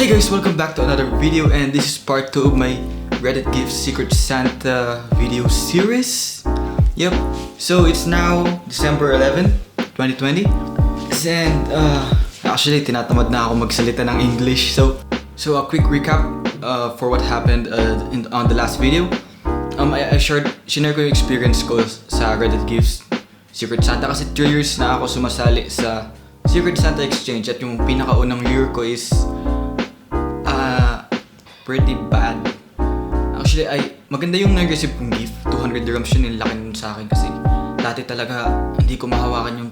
Hey guys, welcome back to another video, and this is part 2 of my Reddit Gift Secret Santa video series. Yep, so it's now December 11, 2020. And actually tinatamad na ako magsalita ng English. So a quick recap for what happened on the last video. Shinare ko yung experience ko sa Reddit Gifts Secret Santa kasi 3 years na ako sumasali sa Secret Santa Exchange, at yung pinakaunang year ko is pretty bad. Actually, maganda yung nag-receive kong gift. 200 dirhams yun, yung laki nun sa akin kasi dati talaga hindi ko mahawakan yung,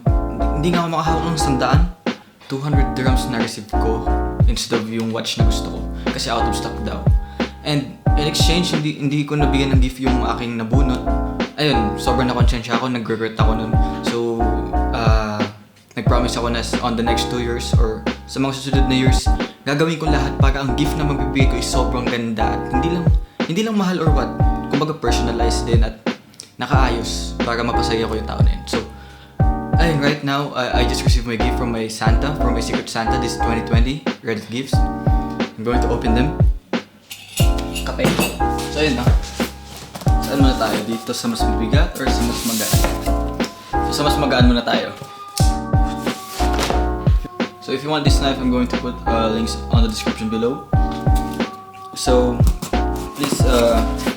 hindi nga ako makahawak ng 100. 200 dirhams na receive ko instead of yung watch na gusto ko kasi out of stock daw. And in exchange, hindi ko nabigyan ng gift yung aking nabunot. Ayun, sobrang nakonsensya ako, nag-regret ako nun. So, nag-promise ako na on the next 2 years or sa mga susunod na years, gagawin ko lahat para ang gift na magbibigay ko is sobrang ganda at hindi lang mahal or what. Kumbaga personalized din at nakaayos para mapasaya ko yung tao na yun. So, ayun, right now, I just received my gift from my Santa, from my Secret Santa. This is 2020 Reddit Gifts. I'm going to open them. Kape. So, ayun na. Saan muna tayo? Dito sa mas mabigat or sa mas magaan? So, sa mas magaan muna tayo. So if you want this knife, I'm going to put links on the description below. So please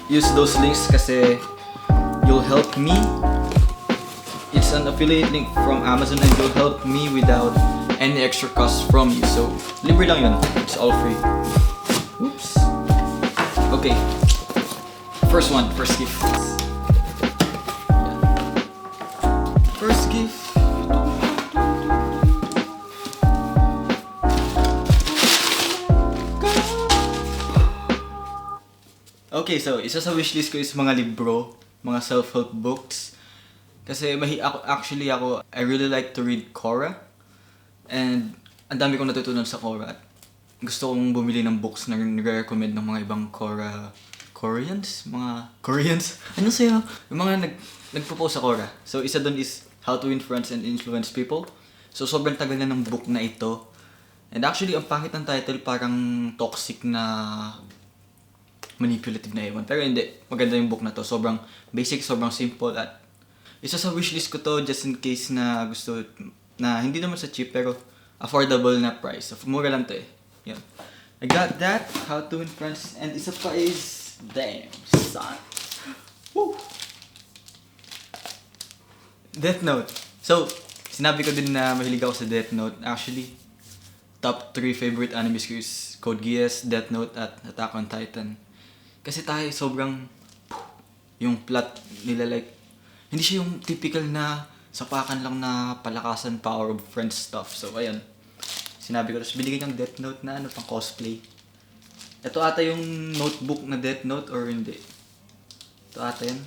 use those links kasi you'll help me. It's an affiliate link from Amazon and you'll help me without any extra cost from you. So libre lang yun. It's all free. Oops. Okay. First gift. First gift. Okay, so isa sa wishlist ko is mga libro, mga self-help books. Kasi I really like to read Quora. And ang dami kong natutunan sa Quora. Gusto kong bumili ng books na nire-recommend ng mga ibang Koreans? Ano sa'yo? Yung mga nagpo-post sa Quora. So isa dun is How to Win Friends and Influence People. So sobrang tagal na ng book na ito. And actually, ang pangit ng title, parang toxic na manipulative na ewan. Pero hindi, maganda yung book na to. Sobrang basic, sobrang simple, at isa sa wishlist ko to just in case na gusto, na hindi naman sa cheap pero affordable na price. So, mura lang to eh. Yan. I got that, How to Win Friends, and isa pa is, damn, son. Woo! Death Note. So, sinabi ko din na mahilig ako sa Death Note. Actually, top 3 favorite animes ko is Code Geass, Death Note, at Attack on Titan. Kasi tayo sobrang yung plot nila, like hindi siya yung typical na sapakan lang na palakasan, power of friends stuff. So ayun, sinabi ko, tapos binigay niyang Death Note na pang cosplay. Ito ata yung notebook na Death Note or hindi. Ito ata yan.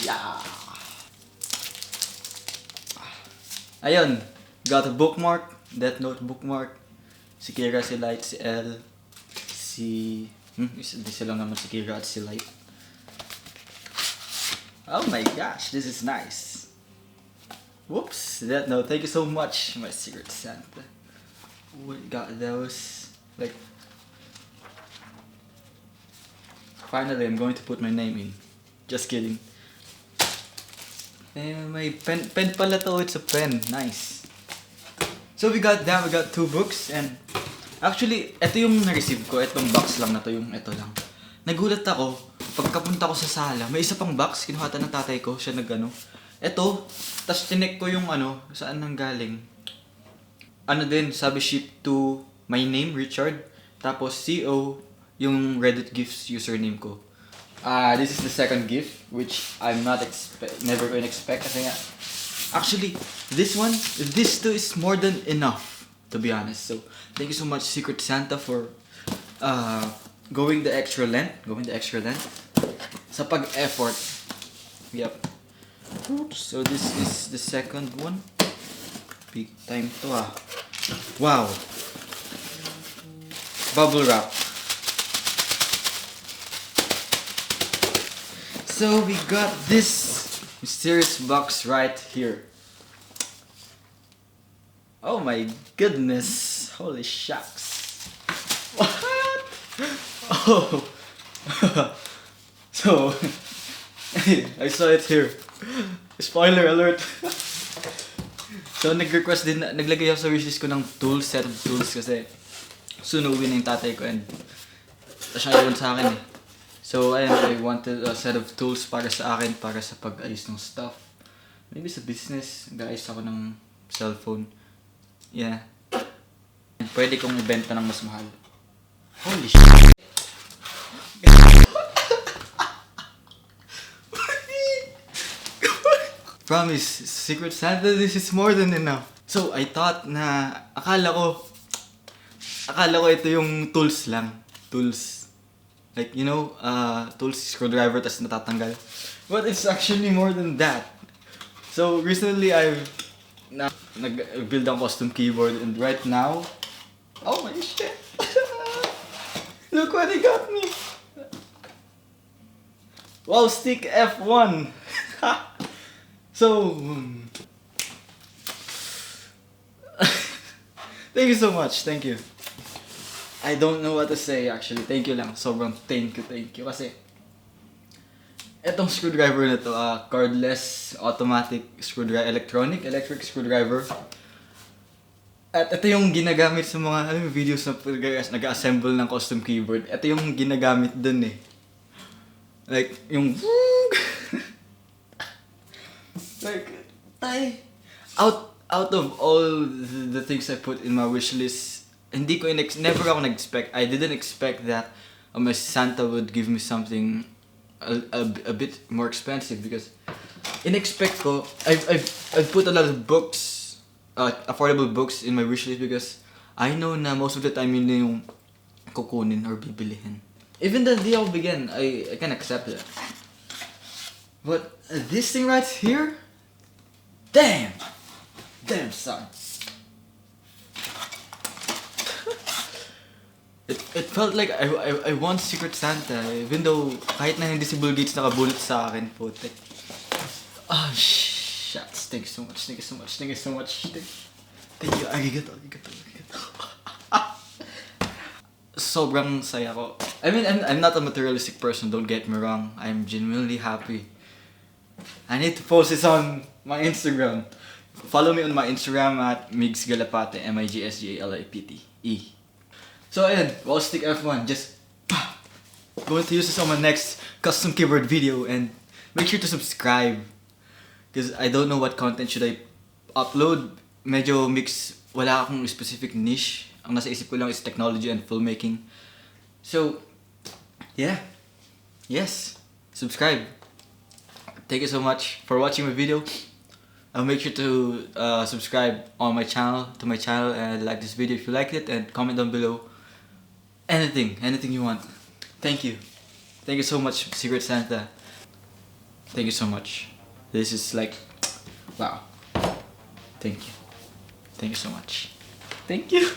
Yeah. Ayun, got a bookmark, Death Note bookmark. Si Kira, si Light, si L, di sila naman si Kira at si Light. Oh my gosh, this is nice. Whoops, Death Note. Thank you so much, my Secret Santa. We got those. Like, finally, I'm going to put my name in. Just kidding. May pen pala to. It's a pen. Nice. So we got that. We got 2 books, and actually, ito yung na-receive ko. Itong box lang na to, yung ito lang. Nagulat ako, pagkapunta ko sa sala, may isa pang box, kinuhatan ng tatay ko, siya nag-ano. Ito, tas tinek ko yung saan nang galing. Din, sabi ship to my name, Richard. Tapos CO, yung Reddit Gifts username ko. This is the second gift, which I'm never going to expect. Kasi nga, actually, this too is more than enough, to be honest. So, thank you so much, Secret Santa, for going the extra length sa pag-effort. Yep. So this is the second one. Big time to Wow. Bubble wrap. So we got this mysterious box right here. Oh my goodness. Holy shucks. What? Oh. So, I saw it here. Spoiler alert. So, nag-request din, naglagay ako sa wishlist ko ng tools, set of tools kasi soon uwi na yung tatay ko and siya yun sa akin eh. So, ayun, I wanted a set of tools para sa akin, para sa pag-ayos ng stuff. Maybe sa business, nag-ayos ako ng cellphone. Yeah. Pwede kong ibenta ng mas mahal. Holy shit! Promise, Secret Santa, this is more than enough. So, I thought na, akala ko ito yung tools lang. Tools. Like, you know, tools, screwdriver, tas natatanggal. But it's actually more than that. So, recently, nag-build ang custom keyboard and right now, oh my shit! Look what he got me! Wow, stick F1! So, thank you so much, thank you. I don't know what to say actually, thank you lang, sobrang thank you kasi etong screwdriver na to, cordless automatic screwdriver, electric screwdriver. At ito yung ginagamit sa mga videos na nag-assemble ng custom keyboard. Ito yung ginagamit dun eh. Like, yung like, out of all the things I put in my wish list, never ako nag-expect. I didn't expect that my Santa would give me something a bit more expensive because in-expect ko, I've put a lot of books, affordable books in my wish list because I know na most of the time yun na yung kukunin or bibilihin. Even the day I'll begin, I can accept it. But this thing right here, damn son. It felt like I want Secret Santa, even though kahit na hindi si Bill Gates nakabunot sa akin, putik. Oh, shucks. Thank you so much. Thank you. Arigato. Sobrang saya ko. I mean, I'm not a materialistic person, don't get me wrong. I'm genuinely happy. I need to post this on my Instagram. Follow me on my Instagram at Migs Galapate, MIGSGALIPTE. So ayun, Wall Stick F1, just going to use this on my next custom keyboard video and make sure to subscribe. Because I don't know what content should I upload. Medyo mix, wala akong specific niche. Ang nasa isip ko lang is technology and filmmaking. So, yeah. Yes, subscribe. Thank you so much for watching my video. I'll make sure to subscribe to my channel and like this video if you liked it and comment down below anything you want. Thank you so much, Secret Santa. Thank you so much. This is like, wow. Thank you so much. Thank you.